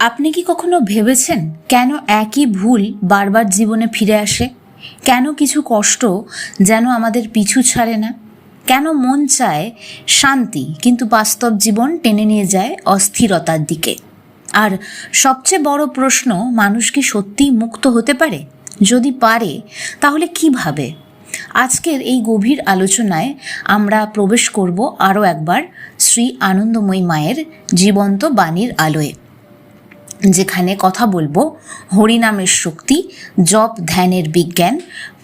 আপনি কি কখনো ভেবেছেন কেন একই ভুল বারবার জীবনে ফিরে আসে? কেন কিছু কষ্ট যেন আমাদের পিছু ছাড়ে না? কেন মন চায় শান্তি কিন্তু বাস্তব জীবন টেনে নিয়ে যায় অস্থিরতার দিকে? আর সবচেয়ে বড় প্রশ্ন, মানুষ কি সত্যিই মুক্ত হতে পারে? যদি পারে তাহলে কিভাবে? আজকের এই গভীর আলোচনায় আমরা প্রবেশ করব আরও একবার শ্রী আনন্দময়ী মায়ের জীবন্ত বাণীর আলোয়, যেখানে কথা বলবো হরিনামের শক্তি, জপ ধ্যানের বিজ্ঞান,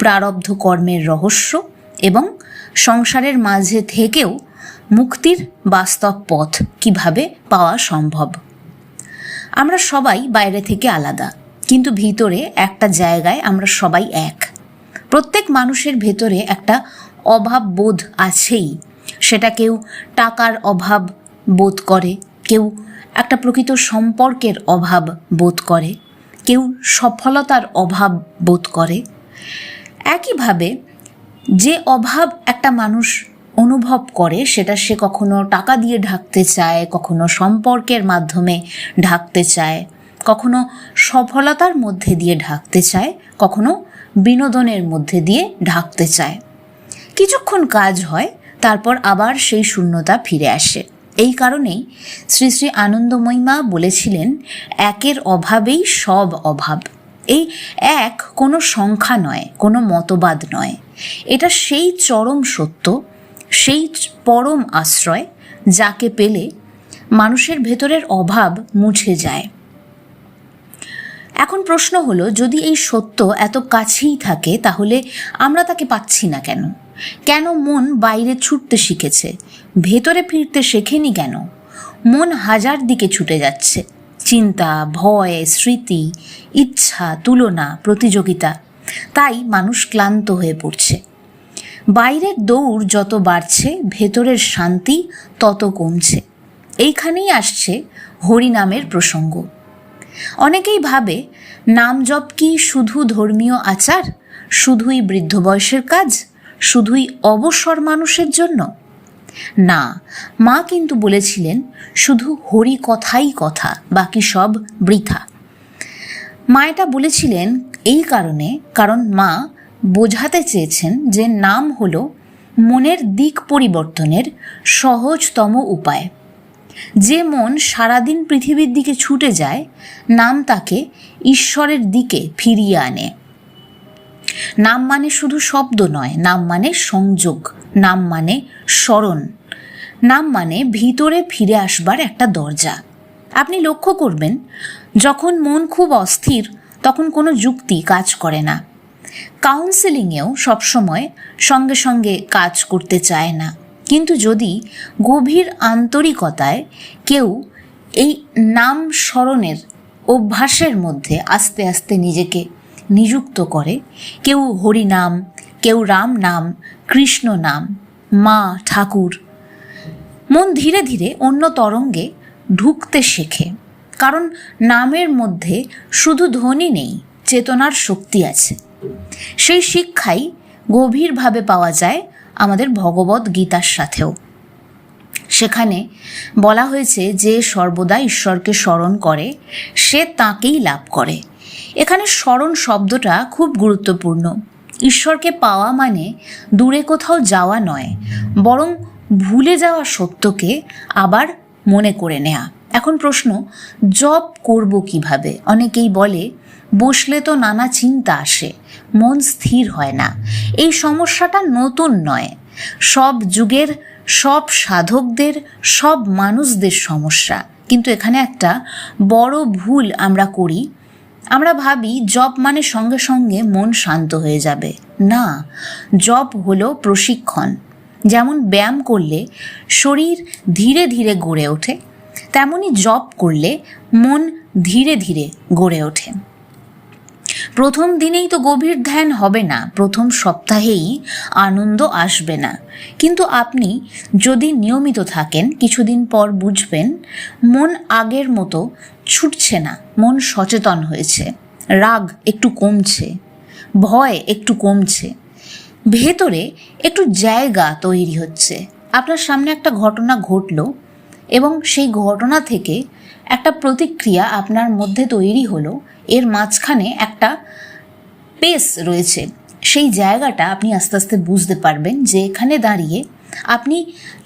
প্রারব্ধ কর্মের রহস্য এবং সংসারের মাঝে থেকেও মুক্তির বাস্তব পথ কিভাবে পাওয়া সম্ভব। আমরা সবাই বাইরে থেকে আলাদা, কিন্তু ভিতরে একটা জায়গায় আমরা সবাই এক। প্রত্যেক মানুষের ভেতরে একটা অভাব বোধ আছেই। সেটা কেউ টাকার অভাব বোধ করে, কেউ একটা প্রকৃত সম্পর্কের অভাব বোধ করে, কেউ সফলতার অভাব বোধ করে। একইভাবে যে অভাব একটা মানুষ অনুভব করে সেটা সে কখনো টাকা দিয়ে ঢাকতে চায়, কখনো সম্পর্কের মাধ্যমে ঢাকতে চায়, কখনো সফলতার মধ্যে দিয়ে ঢাকতে চায়, কখনো বিনোদনের মধ্যে দিয়ে ঢাকতে চায়। কিছুক্ষণ কাজ হয়, তারপর আবার সেই শূন্যতা ফিরে আসে। এই কারণেই শ্রী শ্রী আনন্দময়ী মা বলেছিলেন, একের অভাবেই সব অভাব। এই এক কোনো সংখ্যা নয়, কোনো মতবাদ নয়। এটা সেই চরম সত্য, সেই পরম আশ্রয় যাকে পেলে মানুষের ভেতরের অভাব মুছে যায়। এখন প্রশ্ন হলো, যদি এই সত্য এত কাছেই থাকে তাহলে আমরা তাকে পাচ্ছি না কেন? কেন মন বাইরে ছুটতে শিখেছে, ভেতরে ফিরতে শেখেনি কেন? মন হাজার দিকে ছুটে যাচ্ছে, চিন্তা, ভয়, স্মৃতি, ইচ্ছা, তুলনা, প্রতিযোগিতা। তাই মানুষ ক্লান্ত হয়ে পড়ছে। বাইরের দৌড় যত বাড়ছে, ভেতরের শান্তি তত কমছে। এইখানেই আসছে হরিনামের প্রসঙ্গ। অনেকেই ভাবে, নাম জপ কি শুধু ধর্মীয় আচার, শুধুই বৃদ্ধ বয়সের কাজ, শুধুই অবসর মানুষের জন্য? না, মা কিন্তু বলেছিলেন শুধু হরি কথাই কথা, বাকি সব বৃথা। মা এটা বলেছিলেন এই কারণ মা বোঝাতে চেয়েছেন যে নাম হলো মনের দিক পরিবর্তনের সহজতম উপায়। যে মন সারাদিন পৃথিবীর দিকে ছুটে যায়, নাম তাকে ঈশ্বরের দিকে ফিরিয়ে আনে। নাম মানে শুধু শব্দ নয়, নাম মানে সংযোগ, নাম মানে স্মরণ, নাম মানে ভিতরে ফিরে আসবার একটা দরজা। আপনি লক্ষ্য করবেন, যখন মন খুব অস্থির তখন কোনো যুক্তি কাজ করে না। কাউন্সেলিংয়েও সবসময় সঙ্গে সঙ্গে কাজ করতে চায় না। কিন্তু যদি গভীর আন্তরিকতায় কেউ এই নাম স্মরণের অভ্যাসের মধ্যে আস্তে আস্তে নিজেকে নিযুক্ত করে, কেউ হরিনাম, কেউ রাম নাম, কৃষ্ণ নাম, মা, ঠাকুর, মন ধীরে ধীরে অন্য তরঙ্গে ঢুকতে শেখে। কারণ নামের মধ্যে শুধু ধ্বনি নেই, চেতনার শক্তি আছে। সেই শিক্ষাই গভীরভাবে পাওয়া যায় আমাদের ভগবদ গীতার সাথেও। সেখানে বলা হয়েছে, যে সর্বদা ঈশ্বরকে স্মরণ করে সে তাঁকেই লাভ করে। এখানে স্মরণ শব্দটা খুব গুরুত্বপূর্ণ। ঈশ্বরকে পাওয়া মানে দূরে কোথাও যাওয়া নয়, বরং ভুলে যাওয়া সত্যকে আবার মনে করে নেয়া। এখন প্রশ্ন, জপ করব কিভাবে? অনেকেই বলে, বসলে তো নানা চিন্তা আসে, মন স্থির হয় না। এই সমস্যাটা নতুন নয়, সব যুগের, সব সাধকদের, সব মানুষদের সমস্যা। কিন্তু এখানে একটা বড় ভুল আমরা করি। আমরা ভাবি জপ মানে সঙ্গে সঙ্গে মন শান্ত হয়ে যাবে। না, জপ হলো প্রশিক্ষণ। যেমন ব্যায়াম করলে শরীর ধীরে ধীরে গড়ে ওঠে, তেমনি জপ করলে মন ধীরে ধীরে গড়ে ওঠে। প্রথম দিনেই তো গভীর ধ্যান হবে না, প্রথম সপ্তাহেই আনন্দ আসবে না। কিন্তু আপনি যদি নিয়মিত থাকেন, কিছুদিন পর বুঝবেন মন আগের মতো ছুটছে না, মন সচেতন হয়েছে, রাগ একটু কমছে, ভয় একটু কমছে, ভেতরে একটু জায়গা তৈরি হচ্ছে। আপনার সামনে একটা ঘটনা ঘটলো এবং সেই ঘটনা থেকে একটা প্রতিক্রিয়া আপনার মধ্যে তৈরি হলো, এর মাঝখানে একটা পেস রয়েছে, সেই জায়গাটা আপনি আস্তে আস্তে বুঝতে পারবেন যে এখানে দাঁড়িয়ে আপনি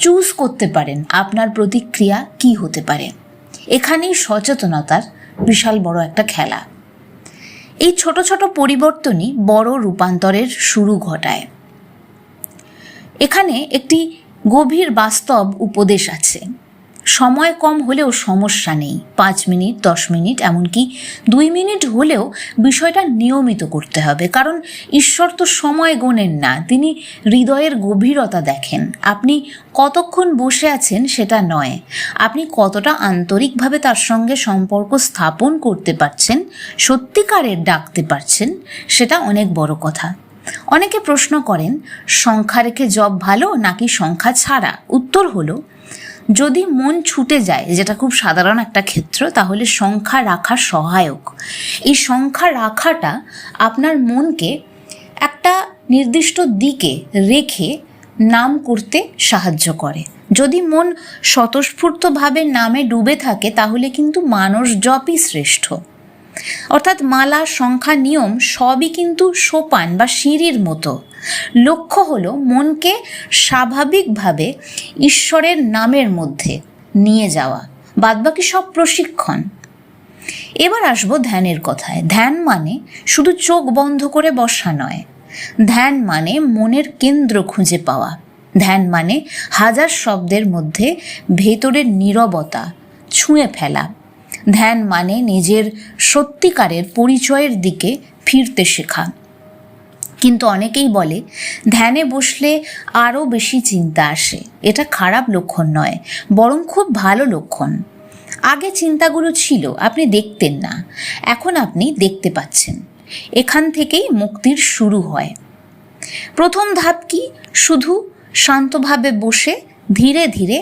চুজ করতে পারেন আপনার প্রতিক্রিয়া কি হতে পারে। এখানেই সচেতনতার বিশাল বড় একটা খেলা। এই ছোট ছোট পরিবর্তনই বড় রূপান্তরের শুরু ঘটায়। এখানে একটি গভীর বাস্তব উপদেশ আছে। সময় কম হলেও সমস্যা নেই, 5 মিনিট, 10 মিনিট, এমনকি 2 মিনিট হলেও বিষয়টা নিয়মিত করতে হবে। কারণ ঈশ্বর তো সময় গোনেন না, তিনি হৃদয়ের গভীরতা দেখেন। আপনি কতক্ষণ বসে আছেন সেটা নয়, আপনি কতটা আন্তরিকভাবে তার সঙ্গে সম্পর্ক স্থাপন করতে পারছেন, সত্যিকারের ডাকতে পারছেন, সেটা অনেক বড় কথা। অনেকে প্রশ্ন করেন, সংখ্যা রেখে জপ ভালো নাকি সংখ্যা ছাড়া? উত্তর হলো, যদি মন ছুটে যায়, যেটা খুব সাধারণ একটা ক্ষেত্র, তাহলে সংখ্যা রাখা সহায়ক। এই সংখ্যা রাখাটা আপনার মনকে একটা নির্দিষ্ট দিকে রেখে নাম করতে সাহায্য করে। যদি মন স্বতঃস্ফূর্তভাবে নামে ডুবে থাকে, তাহলে কিন্তু মানস জপই শ্রেষ্ঠ। অর্থাৎ মালা, সংখ্যা, নিয়ম সবই কিন্তু সোপান বা সিঁড়ির মতো। লক্ষ্য হলো মনকে স্বাভাবিকভাবে ঈশ্বরের নামের মধ্যে নিয়ে যাওয়া, বাদবাকি সব প্রশিক্ষণ। এবার আসবো ধ্যানের কথায়। ধ্যান মানে শুধু চোখ বন্ধ করে বসা নয়, ধ্যান মানে মনের কেন্দ্র খুঁজে পাওয়া। ধ্যান মানে হাজার শব্দের মধ্যে ভেতরের নীরবতা ছুঁয়ে ফেলা। ধ্যান মানে নিজের সত্যিকারের পরিচয়ের দিকে ফিরতে শেখা। কিন্তু অনেকেই বলে ধ্যানে বসলে আরও বেশি চিন্তা আসে। এটা খারাপ লক্ষণ নয়, বরং খুব ভালো লক্ষণ। আগে চিন্তাগুলো ছিল, আপনি দেখতেন না, এখন আপনি দেখতে পাচ্ছেন। এখান থেকেই মুক্তির শুরু হয়। প্রথম ধাপ কি? শুধু শান্তভাবে বসে ধীরে ধীরে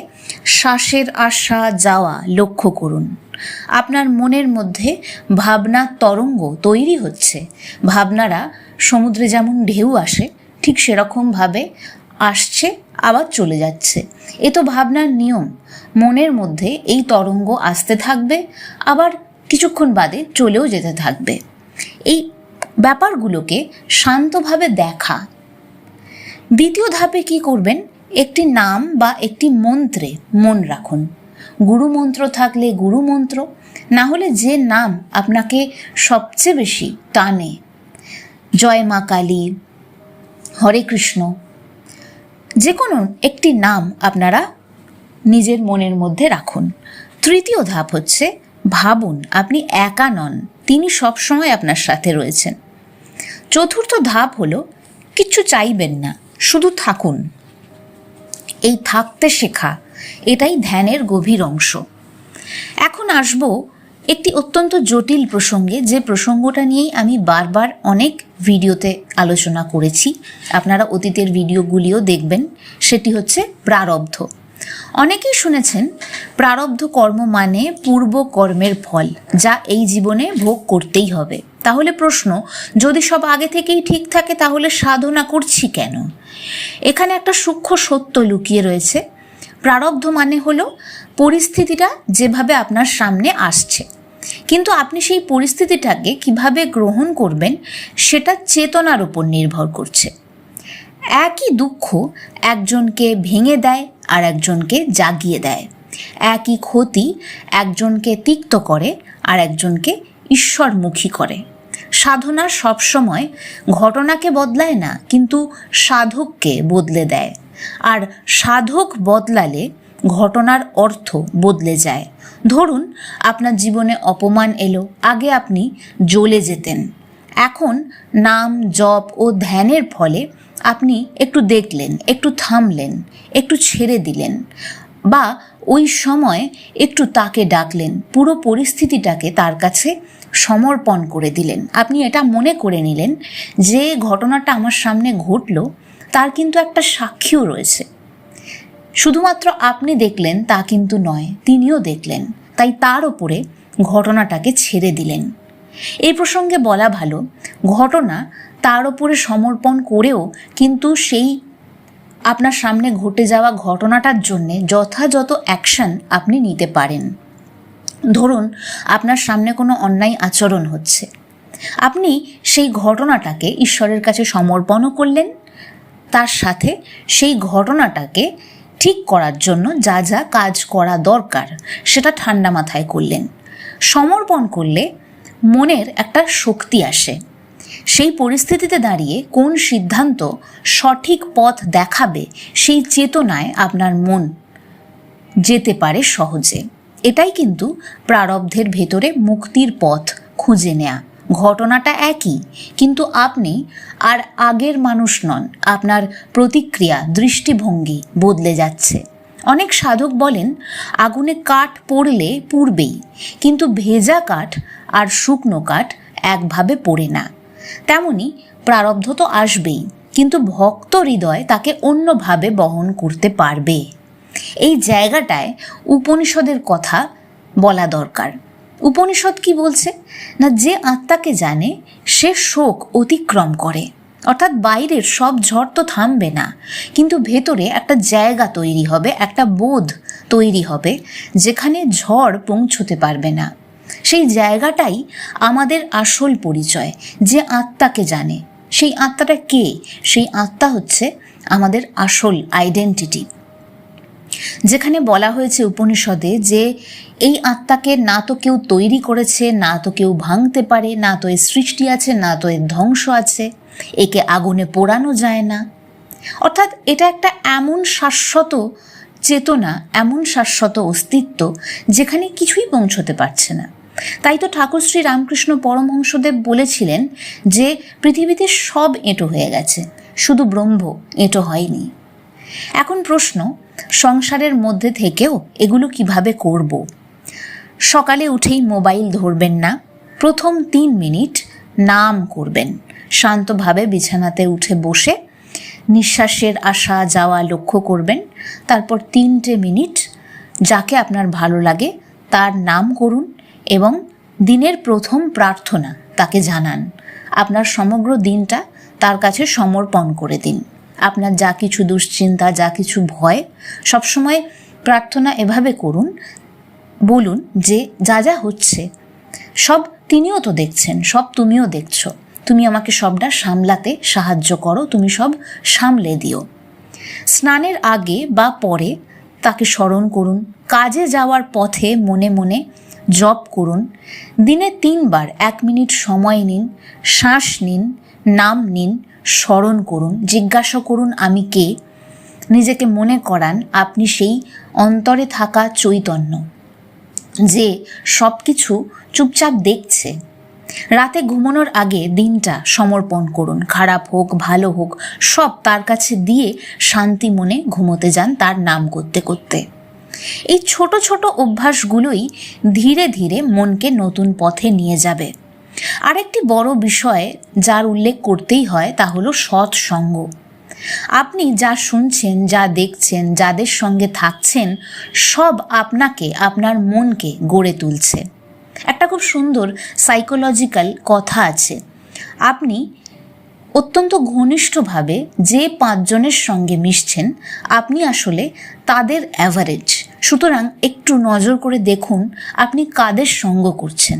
শ্বাসের আসা যাওয়া লক্ষ্য করুন। আপনার মনের মধ্যে ভাবনার তরঙ্গ তৈরি হচ্ছে। ভাবনারা সমুদ্রে যেমন ঢেউ আসে, ঠিক সেরকমভাবে আসছে আবার চলে যাচ্ছে। এ তো ভাবনার নিয়ম। মনের মধ্যে এই তরঙ্গ আসতে থাকবে, আবার কিছুক্ষণ বাদে চলেও যেতে থাকবে। এই ব্যাপারগুলোকে শান্তভাবে দেখা। দ্বিতীয় ধাপে কি করবেন? একটি নাম বা একটি মন্ত্রে মন রাখুন। গুরু মন্ত্র থাকলে গুরু মন্ত্র, না হলে যে নাম আপনাকে সবচেয়ে বেশি টানে, জয় মা কালী, হরে কৃষ্ণ, যে কোনো একটি নাম আপনারা নিজের মনের মধ্যে রাখুন। তৃতীয় ধাপ হচ্ছে ভাবুন আপনি একা নন, তিনি সবসময় আপনার সাথে রয়েছেন। চতুর্থ ধাপ হলো কিচ্ছু চাইবেন না, শুধু থাকুন। এই থাকতে শেখা, এটাই ধ্যানের গভীর অংশ। এখন আসবো একটি অত্যন্ত জটিল প্রসঙ্গে, যে প্রসঙ্গটা নিয়েই আমি বারবার অনেক ভিডিওতে আলোচনা করেছি। আপনারা অতীতের ভিডিওগুলিও দেখবেন। সেটি হচ্ছে প্রারব্ধ। অনেকেই শুনেছেন প্রারব্ধ কর্ম মানে পূর্ব কর্মের ফল, যা এই জীবনে ভোগ করতেই হবে। তাহলে প্রশ্ন, যদি সব আগে থেকেই ঠিক থাকে তাহলে সাধনা করছি কেন? এখানে একটা সূক্ষ্ম সত্য লুকিয়ে রয়েছে। প্রারব্ধ মানে হলো পরিস্থিতিটা যেভাবে আপনার সামনে আসছে, কিন্তু আপনি সেই পরিস্থিতিটাকে কিভাবে গ্রহণ করবেন সেটা চেতনার উপর নির্ভর করছে। একই দুঃখ একজনকে ভেঙে দেয় আর একজনকে জাগিয়ে দেয়। একই ক্ষতি একজনকে তিক্ত করে আর একজনকে ঈশ্বরমুখী করে। সাধনা সবসময় ঘটনাকে বদলায় না, কিন্তু সাধককে বদলে দেয়। আর সাধক বদলালে ঘটনার অর্থ বদলে যায়। ধরুন আপনার জীবনে অপমান এলো, আগে আপনি জ্বলে যেতেন, এখন নাম, জপ ও ধ্যানের ফলে আপনি একটু দেখলেন, একটু থামলেন, একটু ছেড়ে দিলেন, বা ওই সময় একটু তাকে ডাকলেন, পুরো পরিস্থিতিটাকে তার কাছে সমর্পণ করে দিলেন। আপনি এটা মনে করে নিলেন যে ঘটনাটা আমার সামনে ঘটলো তার কিন্তু একটা সাক্ষীও রয়েছে। শুধুমাত্র আপনি দেখলেন তা কিন্তু নয়, তিনিও দেখলেন, তাই তার ওপরে ঘটনাটাকে ছেড়ে দিলেন। এই প্রসঙ্গে বলা ভালো, ঘটনা তার ওপরে সমর্পণ করেও কিন্তু সেই আপনার সামনে ঘটে যাওয়া ঘটনাটার জন্যে যথাযথ অ্যাকশন আপনি নিতে পারেন। ধরুন আপনার সামনে কোনো অন্যায় আচরণ হচ্ছে, আপনি সেই ঘটনাটাকে ঈশ্বরের কাছে সমর্পণও করলেন, তার সাথে সেই ঘটনাটাকে ঠিক করার জন্য যা যা কাজ করা দরকার সেটা ঠান্ডা মাথায় করলেন। সমর্পণ করলে মনের একটা শক্তি আসে। সেই পরিস্থিতিতে দাঁড়িয়ে কোন সিদ্ধান্ত সঠিক পথ দেখাবে সেই চেতনায় আপনার মন যেতে পারে সহজে। এটাই কিন্তু প্রারব্ধের ভেতরে মুক্তির পথ খুঁজে নেয়া। ঘটনাটা একই, কিন্তু আপনি আর আগের মানুষ নন। আপনার প্রতিক্রিয়া, দৃষ্টিভঙ্গি বদলে যাচ্ছে। অনেক সাধক বলেন আগুনে কাঠ পড়লে পুড়বেই, কিন্তু ভেজা কাঠ আর শুকনো কাঠ একভাবে পড়ে না। তেমনি প্রারব্ধ তো আসবেই, কিন্তু ভক্ত হৃদয় তাকে অন্যভাবে বহন করতে পারবে। এই জায়গাটায় উপনিষদের কথা বলা দরকার। উপনিষদ কি বলছে না, যে আত্মাকে জানে সে শোক অতিক্রম করে। অর্থাৎ বাইরের সব ঝড় তো থামবে না, কিন্তু ভেতরে একটা জায়গা তৈরি হবে, একটা বোধ তৈরি হবে যেখানে ঝড় পৌঁছতে পারবে না। সেই জায়গাটাই আমাদের আসল পরিচয়। যে আত্মাকে জানে, সেই আত্মাটা কে? সেই আত্মা হচ্ছে আমাদের আসল আইডেন্টিটি। যেখানে বলা হয়েছে উপনিষদে যে এই আত্মাকে না তো কেউ তৈরি করেছে, না তো কেউ ভাঙতে পারে, না তো এর সৃষ্টি আছে, না তো এর ধ্বংস আছে, একে আগুনে পোড়ানো যায় না। অর্থাৎ এটা একটা এমন শাশ্বত চেতনা, এমন শাশ্বত অস্তিত্ব যেখানে কিছুই পৌঁছতে পারছে না। তাই তো ঠাকুর শ্রী রামকৃষ্ণ পরমহংসদেব বলেছিলেন যে পৃথিবীতে সব এঁটো হয়ে গেছে, শুধু ব্রহ্ম এঁটো হয়নি। এখন প্রশ্ন, সংসারের মধ্যে থেকেও এগুলো কিভাবে করব? সকালে উঠেই মোবাইল ধরবেন না। প্রথম 3 মিনিট নাম করবেন। শান্তভাবে বিছানাতে উঠে বসে নিঃশ্বাসের আসা যাওয়া লক্ষ্য করবেন। তারপর 3টে মিনিট যাকে আপনার ভালো লাগে তার নাম করুন এবং দিনের প্রথম প্রার্থনা তাকে জানান। আপনার সমগ্র দিনটা তার কাছে সমর্পণ করে দিন। আপনার যা কিছু দুশ্চিন্তা, যা কিছু ভয়, সবসময় প্রার্থনা এভাবে করুন, বলুন যে যা যা হচ্ছে সব তিনিও তো দেখছেন, সব তুমিও দেখছো, তুমি আমাকে সবটা সামলাতে সাহায্য করো, তুমি সব সামলে দিও। স্নানের আগে বা পরে তাকে স্মরণ করুন। কাজে যাওয়ার পথে মনে মনে জপ করুন। দিনে 3 বার 1 মিনিট সময় নিন, শ্বাস নিন, নাম নিন, স্মরণ করুন, জিজ্ঞাসা করুন আমি কে। নিজেকে মনে করান আপনি সেই অন্তরে থাকা চৈতন্য যে সব কিছু চুপচাপ দেখছে। রাতে ঘুমানোর আগে দিনটা সমর্পণ করুন। খারাপ হোক ভালো হোক সব তার কাছে দিয়ে শান্তি মনে ঘুমোতে যান তার নাম করতে করতে। এই ছোট ছোট অভ্যাসগুলোই ধীরে ধীরে মনকে নতুন পথে নিয়ে যাবে। আরেকটি বড় বিষয় যার উল্লেখ করতেই হয় তা হলো সৎসঙ্গ। আপনি যা শুনছেন, যা দেখছেন, যাদের সঙ্গে থাকছেন সব আপনাকে, আপনার মনকে গড়ে তুলছে। একটা খুব সুন্দর সাইকোলজিক্যাল কথা আছে, আপনি অত্যন্ত ঘনিষ্ঠভাবে যে 5 জনের সঙ্গে মিশছেন আপনি আসলে তাদের অ্যাভারেজ। সুতরাং একটু নজর করে দেখুন আপনি কাদের সঙ্গ করছেন।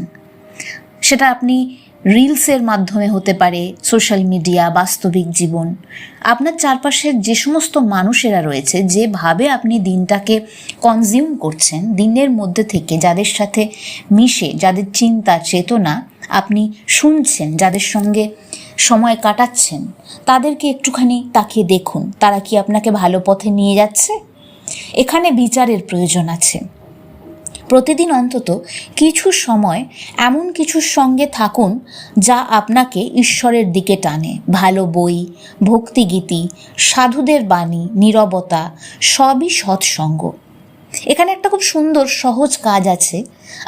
সেটা আপনি রিলসের মাধ্যমে হতে পারে, সোশ্যাল মিডিয়া, বাস্তবিক জীবন। আপনার চারপাশের যে সমস্ত মানুষেরা রয়েছে, যেভাবে আপনি দিনটাকে কনজিউম করছেন, দিনের মধ্যে থেকে যাদের সাথে মিশে, যাদের চিন্তা চেতনা আপনি শুনছেন, যাদের সঙ্গে সময় কাটাচ্ছেন, তাদেরকে একটুখানি তাকিয়ে দেখুন তারা কি আপনাকে ভালো পথে নিয়ে যাচ্ছে। এখানে বিচারের প্রয়োজন আছে। প্রতিদিন অন্তত কিছু সময় এমন কিছুর সঙ্গে থাকুন যা আপনাকে ঈশ্বরের দিকে টানে। ভালো বই, ভক্তিগীতি, সাধুদের বাণী, নীরবতা, সবই সৎসঙ্গ। এখানে একটা খুব সুন্দর সহজ কাজ আছে,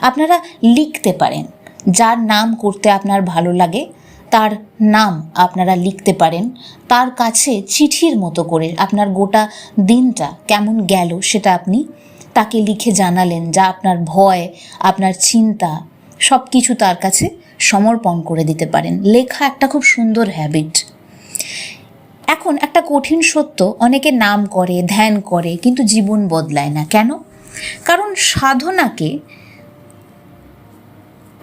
আপনারা লিখতে পারেন। যার নাম করতে আপনার ভালো লাগে তার নাম আপনারা লিখতে পারেন। তার কাছে চিঠির মতো করে আপনার গোটা দিনটা কেমন গেল সেটা আপনি তাকে লিখে জানালেন। যা আপনার ভয়, আপনার চিন্তা সব কিছু তার কাছে সমর্পণ করে দিতে পারেন। লেখা একটা খুব সুন্দর হ্যাবিট। এখন একটা কঠিন সত্য, অনেকে নাম করে, ধ্যান করে, কিন্তু জীবন বদলায় না। কেন? কারণ সাধনাকে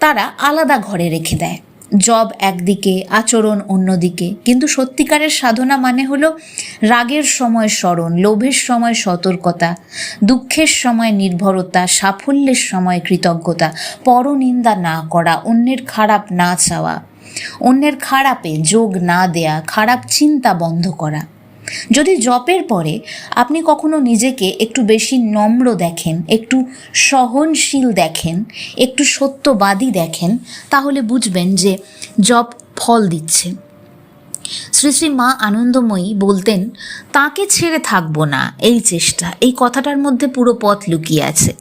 তারা আলাদা ঘরে রেখে দেয়। জব একদিকে, আচরণ অন্যদিকে। কিন্তু সত্যিকারের সাধনা মানে হলো রাগের সময় স্মরণ, লোভের সময় সতর্কতা, দুঃখের সময় নির্ভরতা, সাফল্যের সময় কৃতজ্ঞতা, পরনিন্দা না করা, অন্যের খারাপ না চাওয়া, অন্যের খারাপে যোগ না দেয়া, খারাপ চিন্তা বন্ধ করা। যদি জপের পরে আপনি কখনো নিজেকে একটু বেশি নম্র দেখেন, একটু সহনশীল দেখেন, একটু সত্যবাদী দেখেন, তাহলে বুঝবেন যে জপ ফল দিচ্ছে। শ্রী শ্রী মা আনন্দময়ী বলতেন, তাকে ছেড়ে থাকবো না এই চেষ্টা। এই কথাটার মধ্যে পুরো পথ লুকিয়ে আছে।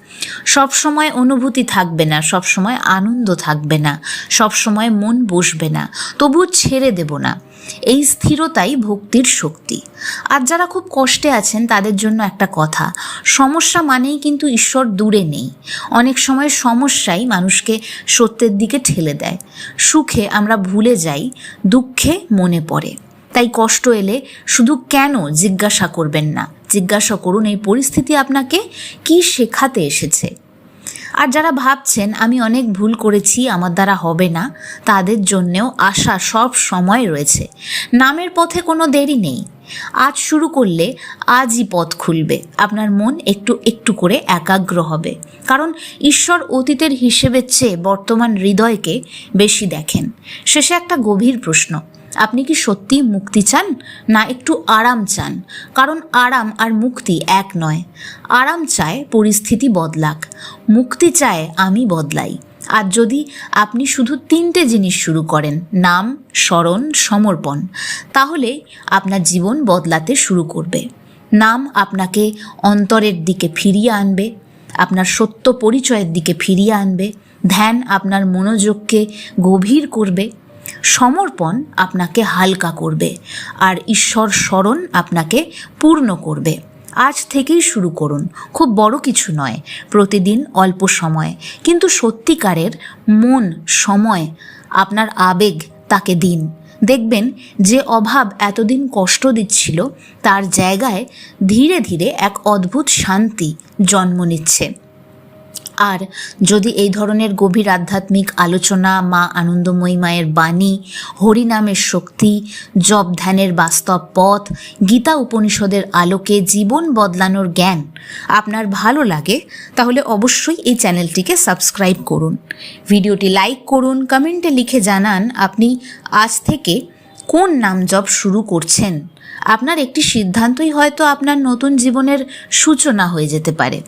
সব সময় অনুভূতি থাকবে না, সব সময় আনন্দ থাকবে না, সব সময় মন বসবে না, তবুও ছেড়ে দেব না। এই স্থিরতাই ভক্তির শক্তি। আর যারা খুব কষ্টে আছেন তাদের জন্য একটা কথা, সমস্যা মানেই কিন্তু ঈশ্বর দূরে নেই। অনেক সময় সমস্যাই মানুষকে সত্যের দিকে ঠেলে দেয়। সুখে আমরা ভুলে যাই, দুঃখে মনে পড়ে। তাই কষ্ট এলে শুধু কেন জিজ্ঞাসা করবেন না, জিজ্ঞাসা করুন এই পরিস্থিতি আপনাকে কি শেখাতে এসেছে। আর যারা ভাবছেন আমি অনেক ভুল করেছি, আমার দ্বারা হবে না, তাদের জন্যেও আশা সব সময় রয়েছে। নামের পথে কোনো দেরি নেই। আজ শুরু করলে আজই পথ খুলবে। আপনার মন একটু একটু করে একাগ্র হবে। কারণ ঈশ্বর অতীতের হিসেবের চেয়ে বর্তমান হৃদয়কে বেশি দেখেন। শেষে একটা গভীর প্রশ্ন, আপনি কি সত্যি মুক্তি চান না একটু আরাম চান? কারণ আরাম আর মুক্তি এক নয়। আরাম চায় পরিস্থিতি বদলাক, মুক্তি চায় আমি বদলাই। আর যদি আপনি শুধু 3টে জিনিস শুরু করেন, নাম, স্মরণ, সমর্পণ, তাহলে আপনার জীবন বদলাতে শুরু করবে। নাম আপনাকে অন্তরের দিকে ফিরিয়ে আনবে, আপনার সত্য পরিচয়ের দিকে ফিরিয়ে আনবে। ধ্যান আপনার মনোযোগকে গভীর করবে। সমর্পণ আপনাকে হালকা করবে। আর ঈশ্বর স্মরণ আপনাকে পূর্ণ করবে। আজ থেকেই শুরু করুন। খুব বড় কিছু নয়, প্রতিদিন অল্প সময়, কিন্তু সত্যিকারের মন, সময়, আপনার আবেগ তাকে দিন। দেখবেন যে অভাব এতদিন কষ্ট দিচ্ছিল, তার জায়গায় ধীরে ধীরে এক অদ্ভুত শান্তি জন্ম নিচ্ছে। আর যদি এই ধরনের গভীর আধ্যাত্মিক আলোচনা, মা আনন্দময়ী মায়ের বাণী, হরিনামের শক্তি, জপ ধ্যানের বাস্তব পথ, গীতা উপনিষদের আলোকে জীবন বদলানোর জ্ঞান আপনার ভালো লাগে, তাহলে অবশ্যই এই চ্যানেলটিকে সাবস্ক্রাইব করুন, ভিডিওটি লাইক করুন, কমেন্টে লিখে জানান আপনি আজ থেকে কোন নাম জপ শুরু করছেন। আপনার একটি সিদ্ধান্তই হয়তো আপনার নতুন জীবনের সূচনা হয়ে যেতে পারে।